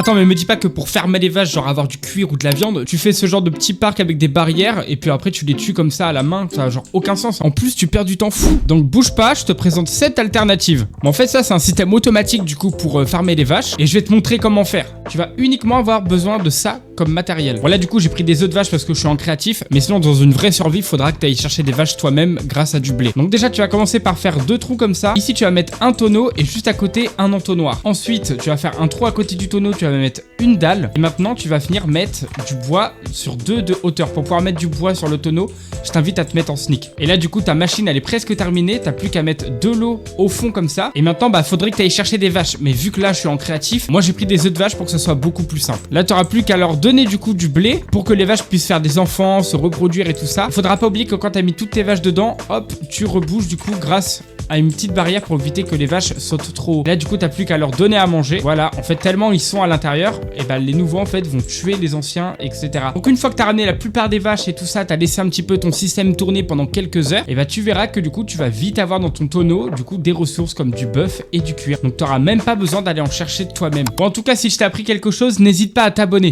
Attends, mais me dis pas que pour fermer les vaches, genre avoir du cuir ou de la viande, tu fais ce genre de petit parc avec des barrières et puis après tu les tues comme ça à la main. Ça a genre aucun sens. En plus, tu perds du temps fou. Donc bouge pas, je te présente 7 alternatives. Bon, en fait, ça c'est un système automatique du coup pour farmer les vaches et je vais te montrer comment faire. Tu vas uniquement avoir besoin de ça comme matériel. Voilà, du coup, j'ai pris des œufs de vache parce que je suis en créatif, mais sinon dans une vraie survie, il faudra que tu ailles chercher des vaches toi-même grâce à du blé. Donc déjà, tu vas commencer par faire 2 trous comme ça. Ici, tu vas mettre un tonneau et juste à côté un entonnoir. Ensuite, tu vas faire un trou à côté du tonneau, tu vas mettre une dalle. Et maintenant, tu vas venir mettre du bois sur 2 de hauteur. Pour pouvoir mettre du bois sur le tonneau, je t'invite à te mettre en sneak. Et là, du coup, ta machine, elle est presque terminée. T'as plus qu'à mettre de l'eau au fond comme ça. Et maintenant, bah, faudrait que tu ailles chercher des vaches. Mais vu que là, je suis en créatif, moi, j'ai pris des œufs de vache pour que ce soit beaucoup plus simple. Là, tu n'auras plus qu'à leur donner du coup du blé pour que les vaches puissent faire des enfants, se reproduire et tout ça. Faudra pas oublier que quand tu as mis toutes tes vaches dedans, hop, tu rebouges du coup grâce à une petite barrière pour éviter que les vaches sautent trop haut. Là, du coup, t'as plus qu'à leur donner à manger. Voilà, en fait, tellement ils sont à l'intérieur, et bah les nouveaux en fait vont tuer les anciens, etc. Donc une fois que t'as ramené la plupart des vaches et tout ça, t'as laissé un petit peu ton système tourner pendant quelques heures, et bah tu verras que du coup, tu vas vite avoir dans ton tonneau du coup des ressources comme du bœuf et du cuir. Donc t'auras même pas besoin d'aller en chercher de toi-même. Bon, en tout cas, si je t'ai appris quelque chose, n'hésite pas à t'abonner.